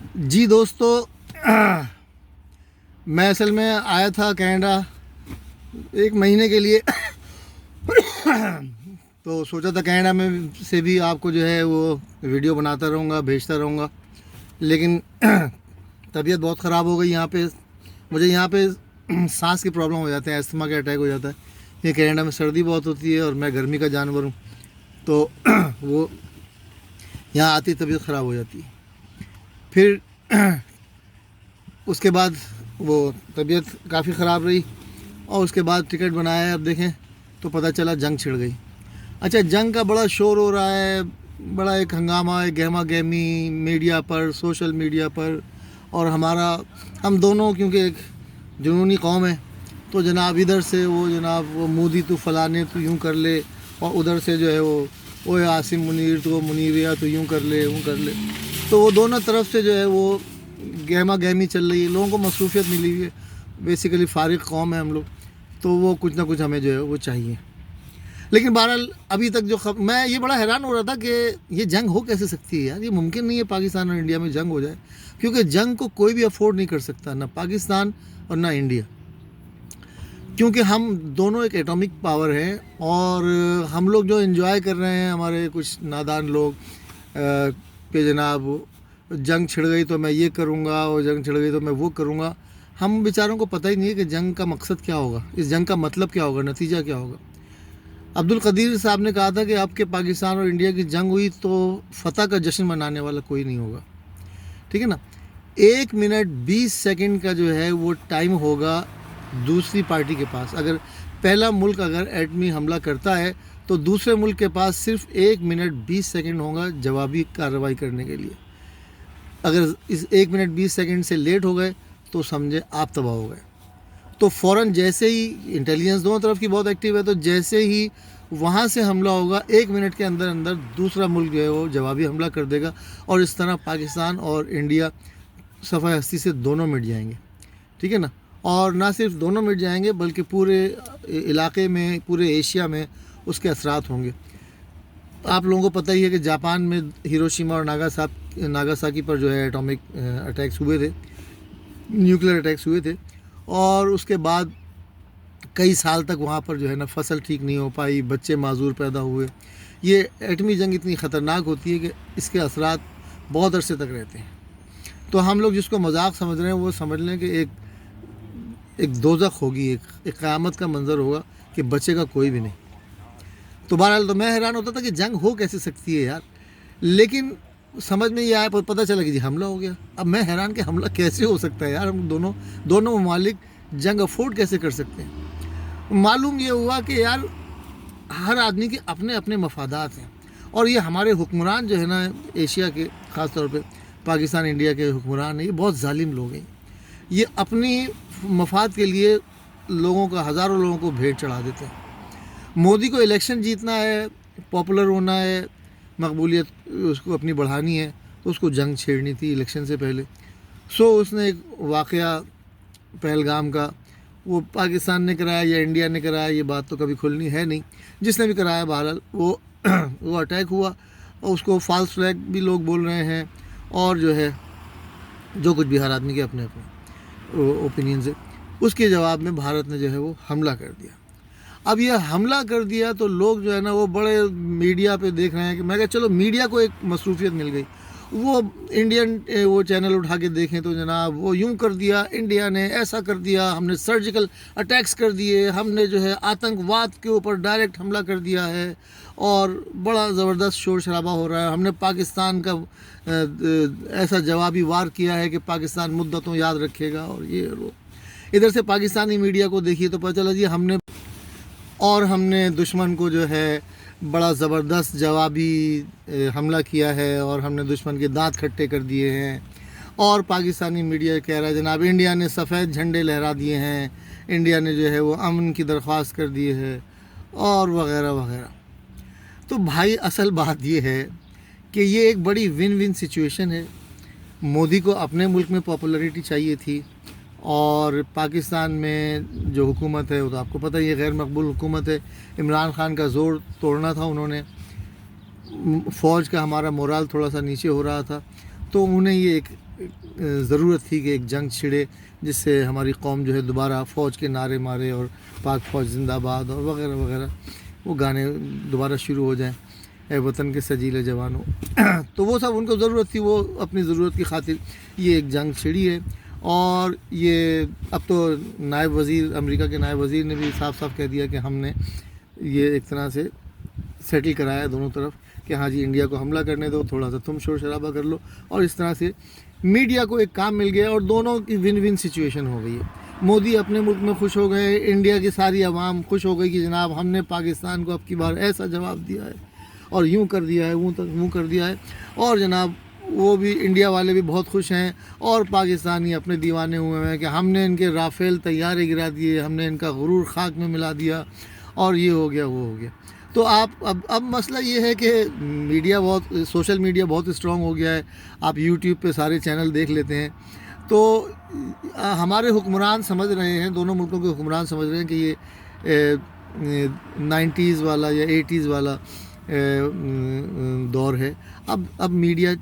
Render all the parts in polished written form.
جی دوستو، میں اصل میں آیا تھا کینیڈا 1 مہینے کے لیے تو سوچا تھا کینیڈا میں سے بھی آپ کو جو ہے وہ ویڈیو بناتا رہوں گا، بھیجتا رہوں گا، لیکن طبیعت بہت خراب ہو گئی یہاں پہ. مجھے یہاں پہ سانس کی پرابلم ہو جاتے ہیں، استھما کا اٹیک ہو جاتا ہے. یہ کینیڈا میں سردی بہت ہوتی ہے اور میں گرمی کا جانور ہوں، تو وہ یہاں آتی طبیعت خراب ہو جاتی ہے. پھر اس کے بعد وہ طبیعت کافی خراب رہی اور اس کے بعد ٹکٹ بنایا. اب دیکھیں تو پتہ چلا جنگ چھڑ گئی. اچھا، جنگ کا بڑا شور ہو رہا ہے، بڑا ایک ہنگامہ ہے، گہما گہمی میڈیا پر، سوشل میڈیا پر. اور ہم دونوں کیونکہ ایک جنونی قوم ہے، تو جناب ادھر سے وہ مودی تو فلانے تو یوں کر لے، اور ادھر سے جو ہے وہ عاصم منیر تو منیریا تو یوں کر لے. تو وہ دونوں طرف سے جو ہے وہ گہما گہمی چل رہی ہے. لوگوں کو مصروفیت ملی ہوئی ہے، بیسیکلی فارغ قوم ہے ہم لوگ، تو وہ کچھ نہ کچھ ہمیں جو ہے وہ چاہیے. لیکن بہرحال ابھی تک میں یہ بڑا حیران ہو رہا تھا کہ یہ جنگ ہو کیسے سکتی ہے یار. یہ ممکن نہیں ہے پاکستان اور انڈیا میں جنگ ہو جائے، کیونکہ جنگ کو کوئی بھی افورڈ نہیں کر سکتا، نہ پاکستان اور نہ انڈیا، کیونکہ ہم دونوں ایک ایٹامک پاور ہیں. اور ہم لوگ جو انجوائے کر رہے ہیں، ہمارے کچھ نادان لوگ کہ جناب جنگ چھڑ گئی تو میں یہ کروں گا اور جنگ چھڑ گئی تو میں وہ کروں گا. ہم بیچاروں کو پتہ ہی نہیں ہے کہ جنگ کا مقصد کیا ہوگا، اس جنگ کا مطلب کیا ہوگا، نتیجہ کیا ہوگا. عبدالقدیر صاحب نے کہا تھا کہ اب کہ پاکستان اور انڈیا کی جنگ ہوئی تو فتح کا جشن منانے والا کوئی نہیں ہوگا. ٹھیک ہے نا. 1 منٹ 20 سیکنڈ کا جو ہے وہ ٹائم ہوگا دوسری پارٹی کے پاس. اگر پہلا ملک اگر ایٹمی حملہ کرتا ہے تو دوسرے ملک کے پاس صرف 1 منٹ 20 سیکنڈ ہوگا جوابی کارروائی کرنے کے لیے. اگر اس 1 منٹ 20 سیکنڈ سے لیٹ ہو گئے تو سمجھے آپ تباہ ہو گئے. تو فوراً جیسے ہی انٹیلیجنس دونوں طرف کی بہت ایکٹیو ہے، تو جیسے ہی وہاں سے حملہ ہوگا 1 منٹ کے اندر اندر دوسرا ملک جو ہے وہ جوابی حملہ کر دے گا، اور اس طرح پاکستان اور انڈیا صفحہ ہستی سے دونوں مٹ جائیں گے. ٹھیک ہے نا. اور نہ صرف دونوں مٹ جائیں گے بلکہ پورے علاقے میں، پورے ایشیا میں اس کے اثرات ہوں گے. آپ لوگوں کو پتہ ہی ہے کہ جاپان میں ہیروشیما اور ناگاساکی پر جو ہے ایٹامک اٹیکس ہوئے تھے، نیوکلیر اٹیکس ہوئے تھے، اور اس کے بعد کئی سال تک وہاں پر جو ہے نا فصل ٹھیک نہیں ہو پائی، بچے معذور پیدا ہوئے. یہ ایٹمی جنگ اتنی خطرناک ہوتی ہے کہ اس کے اثرات بہت عرصے تک رہتے ہیں. تو ہم لوگ جس کو مذاق سمجھ رہے ہیں وہ سمجھ لیں کہ ایک دوزخ ہوگی، ایک قیامت کا منظر ہوگا کہ بچے گا کوئی بھی نہیں. تو بہرحال تو میں حیران ہوتا تھا کہ جنگ ہو کیسے سکتی ہے یار. لیکن سمجھ میں یہ آیا، پتہ چلا کہ جی حملہ ہو گیا. اب میں حیران کہ حملہ کیسے ہو سکتا ہے یار. ہم دونوں ممالک جنگ افورڈ کیسے کر سکتے ہیں. معلوم یہ ہوا کہ یار ہر آدمی کے اپنے اپنے مفادات ہیں، اور یہ ہمارے حکمران جو ہے نا ایشیا کے، خاص طور پہ پاکستان انڈیا کے حکمران ہیں، یہ بہت ظالم لوگ ہیں. یہ اپنی مفاد کے لیے ہزاروں لوگوں کو بھیٹ چڑھا دیتے ہیں. مودی کو الیکشن جیتنا ہے، پاپولر ہونا ہے، مقبولیت اس کو اپنی بڑھانی ہے، تو اس کو جنگ چھیڑنی تھی الیکشن سے پہلے. اس نے ایک واقعہ پہلگام کا، وہ پاکستان نے کرایا یا انڈیا نے کرایا یہ بات تو کبھی کھلنی ہے نہیں، جس نے بھی کرایا بہرحال وہ اٹیک ہوا، اور اس کو فالس فلیگ بھی لوگ بول رہے ہیں، اور جو ہے جو کچھ بھی ہر آدمی کے اپنے اوپینینز ہے. اس کے جواب میں بھارت نے جو ہے وہ حملہ کر دیا. اب یہ حملہ کر دیا تو لوگ جو ہے نا وہ بڑے میڈیا پہ دیکھ رہے ہیں کہ میں کہا چلو میڈیا کو ایک مصروفیت مل گئی، وہ انڈین وہ چینل اٹھا کے دیکھیں تو جناب وہ یوں کر دیا، انڈیا نے ایسا کر دیا، ہم نے سرجیکل اٹیکس کر دیے، ہم نے جو ہے آتنکواد کے اوپر ڈائریکٹ حملہ کر دیا ہے، اور بڑا زبردست شور شرابہ ہو رہا ہے. ہم نے پاکستان کا ایسا جوابی وار کیا ہے کہ پاکستان مدتوں یاد رکھے گا، اور یہ وہ. ادھر سے پاکستانی میڈیا کو دیکھیے تو پتہ چلا جی ہم نے دشمن کو جو ہے بڑا زبردست جوابی حملہ کیا ہے، اور ہم نے دشمن کے دانت کھٹے کر دیے ہیں. اور پاکستانی میڈیا کہہ رہا ہے جناب انڈیا نے سفید جھنڈے لہرا دیے ہیں، انڈیا نے جو ہے وہ امن کی درخواست کر دی ہے، اور وغیرہ وغیرہ. تو بھائی اصل بات یہ ہے کہ یہ ایک بڑی ون ون سچویشن ہے. مودی کو اپنے ملک میں پاپولیرٹی چاہیے تھی، اور پاکستان میں جو حکومت ہے وہ تو آپ کو پتہ ہی ہے غیر مقبول حکومت ہے. عمران خان کا زور توڑنا تھا انہوں نے، فوج کا ہمارا مورال تھوڑا سا نیچے ہو رہا تھا، تو انہیں یہ ایک ضرورت تھی کہ ایک جنگ چھڑے جس سے ہماری قوم جو ہے دوبارہ فوج کے نعرے مارے اور پاک فوج زندہ باد اور وغیرہ وغیرہ وہ گانے دوبارہ شروع ہو جائیں، اے وطن کے سجیلے جوانوں۔ تو وہ سب ان کو ضرورت تھی، وہ اپنی ضرورت کی خاطر یہ ایک جنگ چھڑی ہے۔ اور یہ اب تو نائب وزیر، امریکہ کے نائب وزیر نے بھی صاف صاف کہہ دیا کہ ہم نے یہ ایک طرح سے سیٹل کرایا دونوں طرف کہ ہاں جی انڈیا کو حملہ کرنے دو، تھوڑا سا تم شور شرابہ کر لو، اور اس طرح سے میڈیا کو ایک کام مل گیا اور دونوں کی ون ون سچویشن ہو گئی ہے۔ مودی اپنے ملک میں خوش ہو گئے، انڈیا کی ساری عوام خوش ہو گئی کہ جناب ہم نے پاکستان کو اب کی بار ایسا جواب دیا ہے اور یوں کر دیا ہے، وہ کر دیا ہے، اور جناب وہ بھی انڈیا والے بھی بہت خوش ہیں، اور پاکستانی اپنے دیوانے ہوئے ہیں کہ ہم نے ان کے رافیل طیارے گرا دیے، ہم نے ان کا غرور خاک میں ملا دیا، اور یہ ہو گیا وہ ہو گیا۔ تو اب مسئلہ یہ ہے کہ میڈیا سوشل میڈیا بہت اسٹرانگ ہو گیا ہے، آپ یوٹیوب پہ سارے چینل دیکھ لیتے ہیں۔ تو ہمارے حکمران سمجھ رہے ہیں، دونوں ملکوں کے حکمران سمجھ رہے ہیں کہ یہ 90s والا یا 80s والا دور ہے۔ اب میڈیا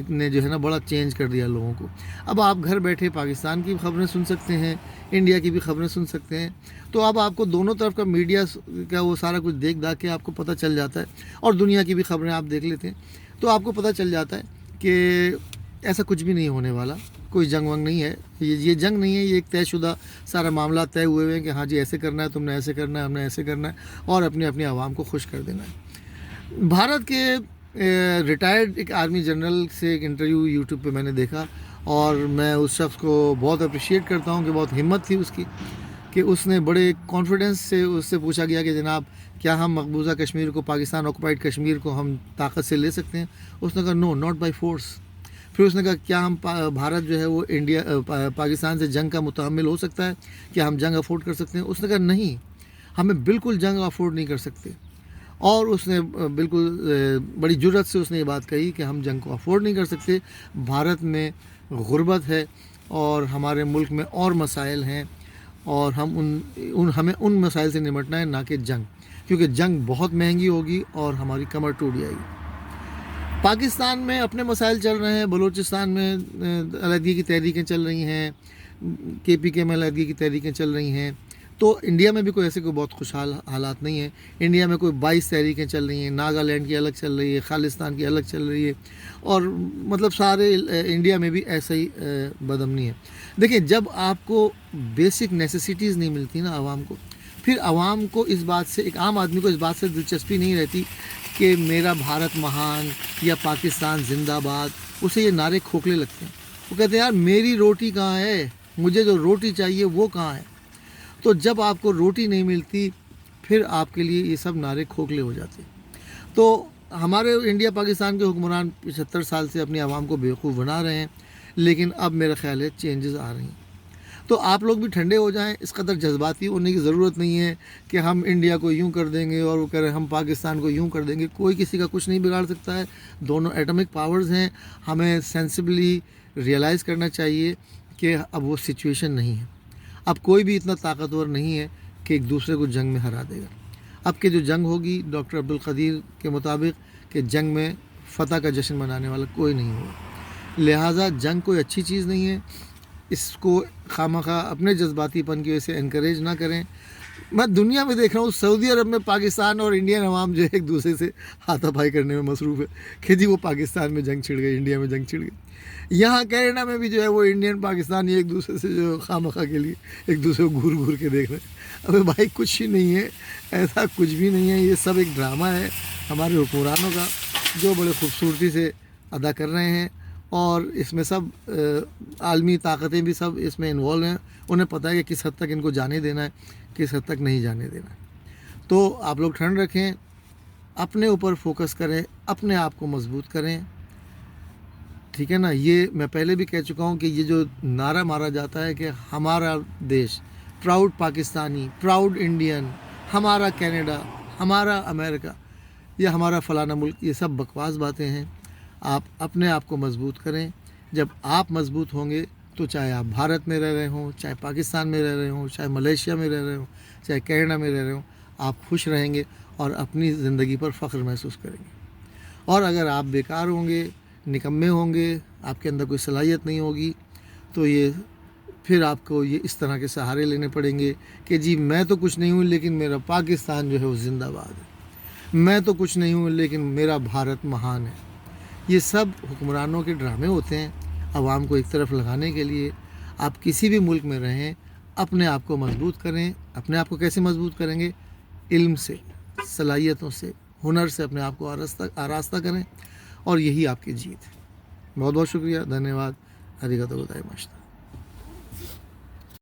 نے جو ہے نا بڑا چینج کر دیا لوگوں کو۔ اب آپ گھر بیٹھے پاکستان کی خبریں سن سکتے ہیں، انڈیا کی بھی خبریں سن سکتے ہیں۔ تو اب آپ کو دونوں طرف کا میڈیا کا وہ سارا کچھ دیکھ داکھ کے آپ کو پتہ چل جاتا ہے، اور دنیا کی بھی خبریں آپ دیکھ لیتے ہیں تو آپ کو پتہ چل جاتا ہے کہ ایسا کچھ بھی نہیں ہونے والا، کوئی جنگ ونگ نہیں ہے، یہ جنگ نہیں ہے، یہ ایک طے شدہ سارا معاملہ طے ہوئے ہوئے ہیں کہ ہاں جی ایسے کرنا ہے، تم نے ایسے کرنا ہے، ہم نے ایسے کرنا ہے، اور اپنی عوام کو خوش کر دینا ہے۔ بھارت کے ریٹائرڈ ایک آرمی جنرل سے ایک انٹرویو یوٹیوب پہ میں نے دیکھا، اور میں اس شخص کو بہت اپریشیٹ کرتا ہوں کہ بہت ہمت تھی اس کی، کہ اس نے بڑے کانفیڈنس سے اس سے پوچھا گیا کہ جناب کیا ہم مقبوضہ کشمیر کو، پاکستان آکوپائڈ کشمیر کو ہم طاقت سے لے سکتے ہیں؟ اس نے کہا نو، ناٹ بائی فورس۔ پھر اس نے کہا کیا ہم بھارت جو ہے وہ پاکستان سے جنگ کا متحمل ہو سکتا ہے، کیا ہم جنگ افورڈ کر سکتے ہیں؟ اس نے کہا نہیں، ہمیں بالکل جنگ افورڈ نہیں کر سکتے۔ اور اس نے بالکل بڑی جرأت سے اس نے یہ بات کہی کہ ہم جنگ کو افورڈ نہیں کر سکتے، بھارت میں غربت ہے اور ہمارے ملک میں اور مسائل ہیں، اور ہمیں ان مسائل سے نمٹنا ہے، نہ کہ جنگ، کیونکہ جنگ بہت مہنگی ہوگی اور ہماری کمر ٹوٹ جائے گی۔ پاکستان میں اپنے مسائل چل رہے ہیں، بلوچستان میں علیحدگی کی تحریکیں چل رہی ہیں، KPK میں علیحدگی کی تحریکیں چل رہی ہیں، تو انڈیا میں بھی کوئی بہت خوشحال حالات نہیں ہیں۔ انڈیا میں کوئی 22 تحریکیں چل رہی ہیں، ناگالینڈ کی الگ چل رہی ہے، خالستان کی الگ چل رہی ہے، اور مطلب سارے انڈیا میں بھی ایسا ہی بدامنی ہے۔ دیکھیں، جب آپ کو بیسک نیسیسٹیز نہیں ملتی نا عوام کو، پھر عوام کو اس بات سے، ایک عام آدمی کو اس بات سے دلچسپی نہیں رہتی کہ میرا بھارت مہان یا پاکستان زندہ باد، اسے یہ نعرے کھوکھلے لگتے ہیں۔ وہ کہتے ہیں یار میری روٹی کہاں ہے، مجھے جو روٹی چاہیے وہ کہاں ہے؟ تو جب آپ کو روٹی نہیں ملتی پھر آپ کے لیے یہ سب نعرے کھوکھلے ہو جاتے ہیں۔ تو ہمارے انڈیا پاکستان کے حکمران 75 سال سے اپنی عوام کو بیوقوف بنا رہے ہیں، لیکن اب میرا خیال ہے چینجز آ رہی ہیں۔ تو آپ لوگ بھی ٹھنڈے ہو جائیں، اس قدر جذباتی ہونے کی ضرورت نہیں ہے کہ ہم انڈیا کو یوں کر دیں گے اور وہ کہہ رہے ہیں ہم پاکستان کو یوں کر دیں گے۔ کوئی کسی کا کچھ نہیں بگاڑ سکتا ہے، دونوں ایٹمک پاورز ہیں۔ ہمیں سینسبلی ریئلائز کرنا چاہیے کہ اب وہ سچویشن نہیں ہے، اب کوئی بھی اتنا طاقتور نہیں ہے کہ ایک دوسرے کو جنگ میں ہرا دے گا۔ اب کہ جو جنگ ہوگی ڈاکٹر عبدالقدیر کے مطابق کہ جنگ میں فتح کا جشن منانے والا کوئی نہیں ہوگا، لہٰذا جنگ کوئی اچھی چیز نہیں ہے، اس کو خواہ اپنے جذباتی پن کی وجہ سے انکریج نہ کریں۔ میں دنیا میں دیکھ رہا ہوں سعودی عرب میں پاکستان اور انڈین عوام جو ہے ایک دوسرے سے ہاتھا پائی کرنے میں مصروف ہے کہ جی وہ پاکستان میں جنگ چھڑ گئی، انڈیا میں جنگ چھڑ گئی۔ یہاں کینیڈا میں بھی جو ہے وہ انڈین پاکستانی ایک دوسرے سے جو خواہ کے لیے ایک دوسرے کو گھور گھور کے دیکھ رہے ہیں۔ ابے بھائی کچھ ہی نہیں ہے، ایسا کچھ بھی نہیں ہے، یہ سب ایک ڈرامہ ہے ہمارے حکمرانوں کا جو بڑے خوبصورتی سے ادا کر رہے ہیں، اور اس میں سب عالمی طاقتیں بھی سب اس میں انوالو ہیں۔ انہیں پتہ ہے کہ کس حد تک ان کو جانے دینا ہے، کس حد تک نہیں جانے دینا ہے۔ تو آپ لوگ ٹھنڈ رکھیں، اپنے اوپر فوکس کریں، اپنے آپ کو مضبوط کریں، ٹھیک ہے نا۔ یہ میں پہلے بھی کہہ چکا ہوں کہ یہ جو نعرہ مارا جاتا ہے کہ ہمارا دیش، پراؤڈ پاکستانی، پراؤڈ انڈین، ہمارا کینیڈا، ہمارا امریکہ، یا ہمارا فلانا ملک، یہ سب بکواس باتیں ہیں۔ آپ اپنے آپ کو مضبوط کریں۔ جب آپ مضبوط ہوں گے تو چاہے آپ بھارت میں رہ رہے ہوں، چاہے پاکستان میں رہ رہے ہوں، چاہے ملیشیا میں رہ رہے ہوں، چاہے کینیڈا میں رہ رہے ہوں، آپ خوش رہیں گے اور اپنی زندگی پر فخر محسوس کریں گے۔ اور اگر آپ بیکار ہوں گے، نکمے ہوں گے، آپ کے اندر کوئی صلاحیت نہیں ہوگی تو یہ پھر آپ کو یہ اس طرح کے سہارے لینے پڑیں گے کہ جی میں تو کچھ نہیں ہوں لیکن میرا پاکستان جو ہے وہ زندہ باد ہے، میں تو کچھ نہیں ہوں لیکن میرا بھارت مہان ہے۔ یہ سب حکمرانوں کے ڈرامے ہوتے ہیں عوام کو ایک طرف لگانے کے لیے۔ آپ کسی بھی ملک میں رہیں، اپنے آپ کو مضبوط کریں۔ اپنے آپ کو کیسے مضبوط کریں گے؟ علم سے، صلاحیتوں سے، ہنر سے اپنے آپ کو آراستہ کریں، اور یہی آپ کی جیت ہے۔ بہت بہت شکریہ، دھنیہ واد، اریگاتو گوزائیماشیتا۔